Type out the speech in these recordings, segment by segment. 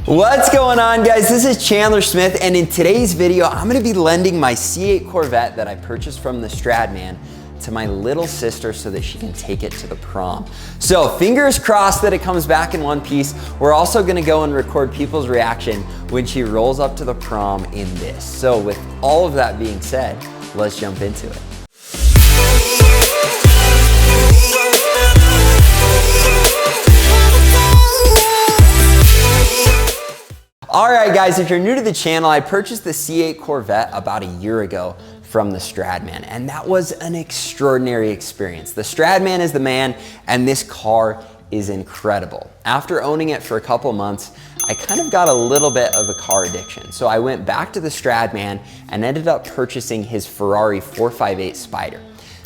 What's going on, guys? This is Chandler Smith, and in today's video, I'm gonna be lending my C8 Corvette that I purchased from the Stradman to my little sister so that she can take it to the prom. So fingers crossed that it comes back in one piece. We're also gonna go and record people's reaction when she rolls up to the prom in this. So with all of that being said, let's jump into it. All right, guys, if you're new to the channel, I purchased the C8 Corvette about a year ago from the Stradman, and that was an extraordinary experience. The Stradman is the man, and this car is incredible. After owning it for a couple months, I kind of got a little bit of a car addiction. So I went back to the Stradman and ended up purchasing his Ferrari 458 Spider.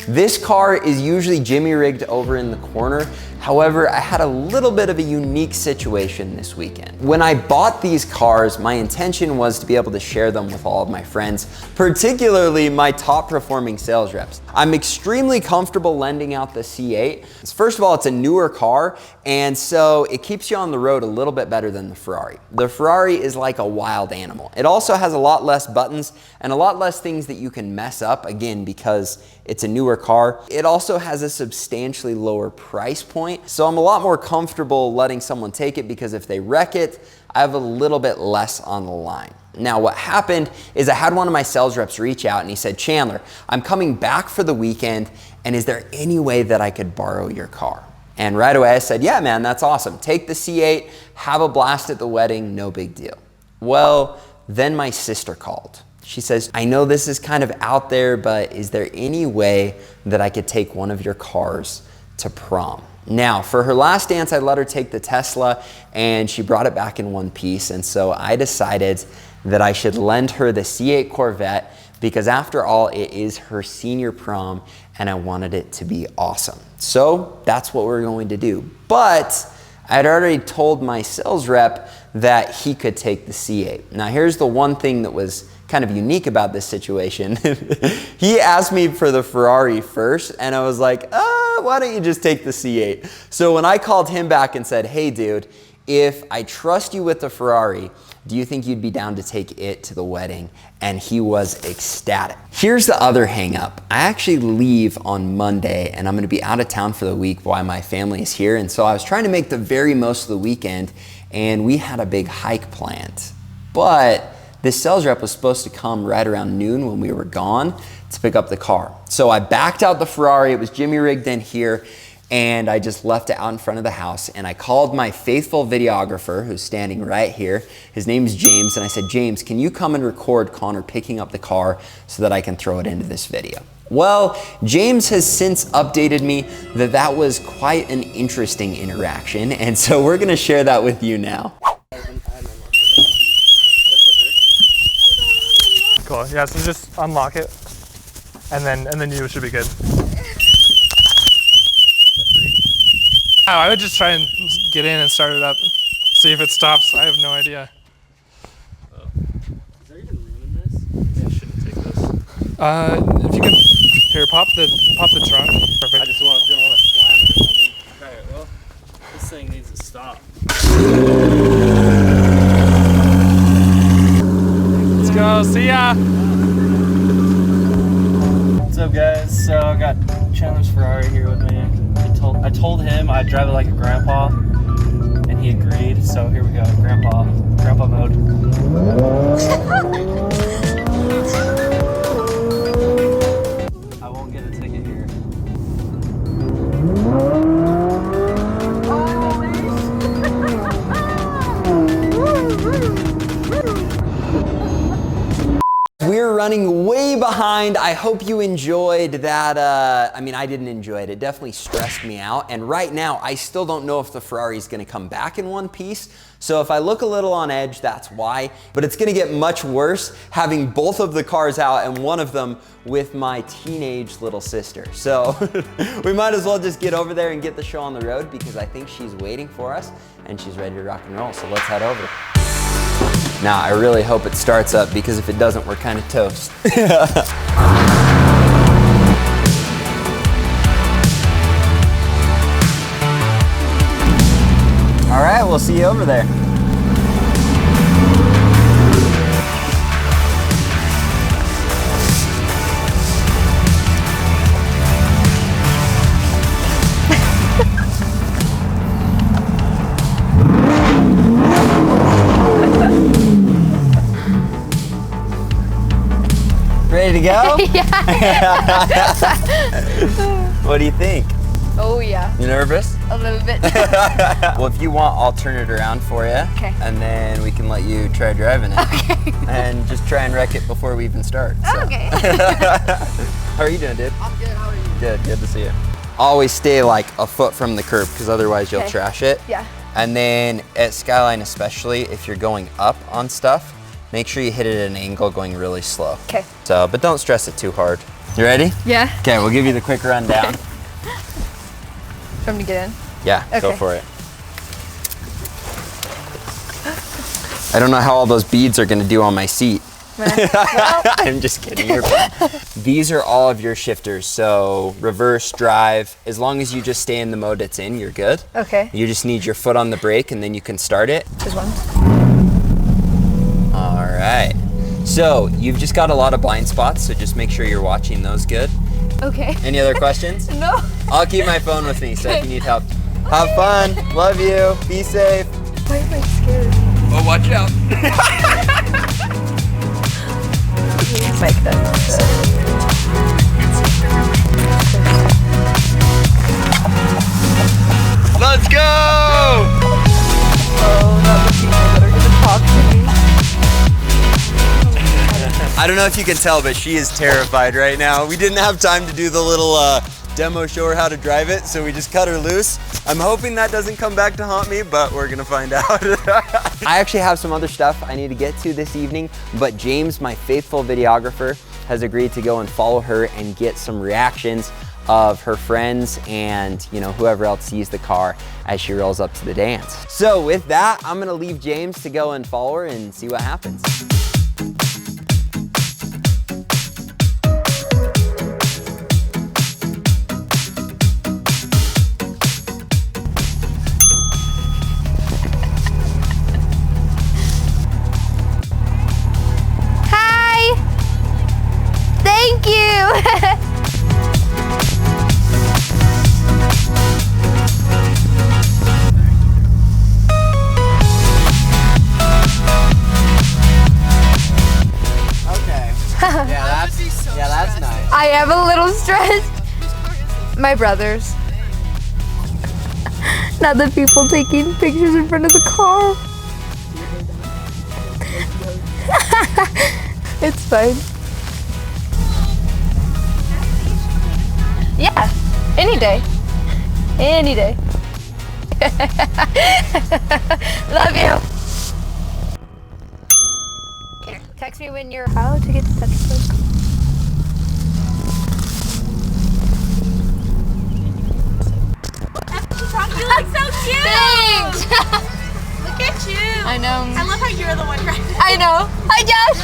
This car is usually Jimmy rigged over in the corner. However, I had a little bit of a unique situation this weekend. When I bought these cars, my intention was to be able to share them with all of my friends, particularly my top performing sales reps. I'm extremely comfortable lending out the C8. First of all, it's a newer car, and so it keeps you on the road a little bit better than the Ferrari. The Ferrari is like a wild animal. It also has a lot less buttons and a lot less things that you can mess up, again, because it's a newer car. It also has a substantially lower price point, so I'm a lot more comfortable letting someone take it because if they wreck it, I have a little bit less on the line. Now, what happened is I had one of my sales reps reach out and he said, Chandler, I'm coming back for the weekend, and is there any way that I could borrow your car? And right away I said, yeah, man, that's awesome. Take the C8, have a blast at the wedding, no big deal. Well, then my sister called. She says, I know this is kind of out there, but is there any way that I could take one of your cars to prom? Now, for her last dance, I let her take the Tesla, and she brought it back in one piece. And so I decided that I should lend her the C8 Corvette because after all, it is her senior prom and I wanted it to be awesome. So that's what we're going to do. But I'd already told my sales rep that he could take the C8. Now, here's the one thing that was kind of unique about this situation. He asked me for the Ferrari first, and I was like, why don't you just take the C8? So when I called him back and said, hey dude, if I trust you with the Ferrari, do you think you'd be down to take it to the wedding? And he was ecstatic. Here's the other hang up. I actually leave on Monday and I'm gonna be out of town for the week while my family is here. And so I was trying to make the very most of the weekend, and we had a big hike planned. But this sales rep was supposed to come right around noon when we were gone to pick up the car. So I backed out the Ferrari, it was Jimmy rigged in here, and I just left it out in front of the house, and I called my faithful videographer who's standing right here. His name's James, and I said, James, can you come and record Connor picking up the car so that I can throw it into this video? Well, James has since updated me that that was quite an interesting interaction, and so we're gonna share that with you now. Cool, yeah, so just unlock it, and then you should be good. I would just try and get in and start it up. See if it stops. I have no idea. Oh. Is there even room in this? Yeah, I shouldn't take this. If you can, here, pop the trunk. Perfect. I just didn't want to slam it or something. Alright, well, this thing needs to stop. Let's go, see ya! What's up, guys? So I got Chandler's Ferrari here with me. I told him I'd drive it like a grandpa, and he agreed. So here we go, grandpa mode. I won't get a ticket here. We're running way behind. I hope you enjoyed that. I mean, I didn't enjoy it. It definitely stressed me out. And right now, I still don't know if the Ferrari is gonna come back in one piece. So if I look a little on edge, that's why. But it's gonna get much worse having both of the cars out and one of them with my teenage little sister. So we might as well just get over there and get the show on the road because I think she's waiting for us and she's ready to rock and roll. So let's head over. Now, I really hope it starts up because if it doesn't, we're kind of toast. All right, we'll see you over there. ready to go? Yeah. What do you think? Oh yeah. You nervous? A little bit. Well, if you want, I'll turn it around for you. Okay. And then we can let you try driving it. Okay. And just try and wreck it before we even start. So. Okay. How are you doing, dude? I'm good. How are you? Good. Good to see you. Always stay like a foot from the curb because otherwise you'll trash it. Yeah. And then at Skyline especially, if you're going up on stuff, make sure you hit it at an angle going really slow. Okay. So, but don't stress it too hard. You ready? Yeah. Okay, we'll give you the quick rundown. Okay. For me to get in? Yeah, go Okay. for it. I don't know how all those beads are gonna do on my seat. I'm just kidding. You're fine. These are all of your shifters. So reverse, drive, as long as you just stay in the mode it's in, you're good. Okay. You just need your foot on the brake and then you can start it. This one. All right. So you've just got a lot of blind spots, so just make sure you're watching those good. Okay. Any other questions? No. I'll keep my phone with me, so if you need help. Have fun. Love you. Be safe. Why am I scared? Oh, watch out. Make that. Let's go! Oh, not the people that are gonna talk to me. I don't know if you can tell, but she is terrified right now. We didn't have time to do the little demo, show her how to drive it, so we just cut her loose. I'm hoping that doesn't come back to haunt me, but we're gonna find out. I actually have some other stuff I need to get to this evening, but James, my faithful videographer, has agreed to go and follow her and get some reactions of her friends and whoever else sees the car as she rolls up to the dance. So with that, I'm gonna leave James to go and follow her and see what happens. Hi. Thank you. Yeah, that's nice. I am a little stressed. My brothers. Not the people taking pictures in front of the car. It's fine. Yeah, any day. Any day. Love you. Here, text me when you're out to get to touch place. You look so cute! Thanks! Look at you! I know. I love how you're the one driving. I know. Hi, Josh!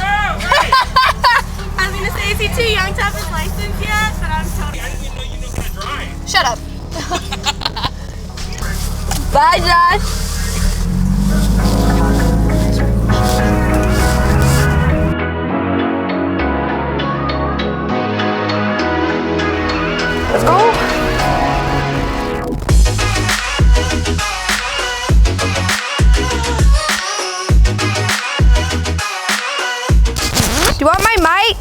I was gonna say, is he too young to have his license yet? But I'm totally... I didn't even know you know how to drive. Shut up. Bye, Josh. Let's go. Do you want my mic?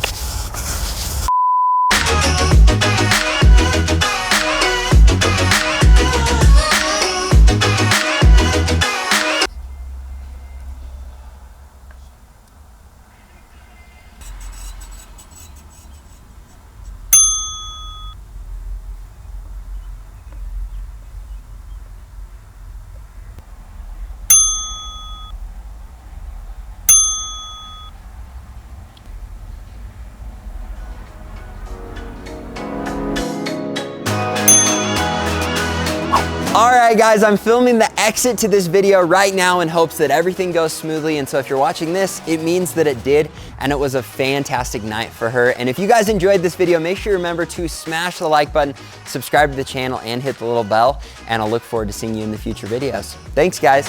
All right, guys, I'm filming the exit to this video right now in hopes that everything goes smoothly. And so if you're watching this, it means that it did, and it was a fantastic night for her. And if you guys enjoyed this video, make sure you remember to smash the like button, subscribe to the channel, and hit the little bell. And I'll look forward to seeing you in the future videos. Thanks, guys.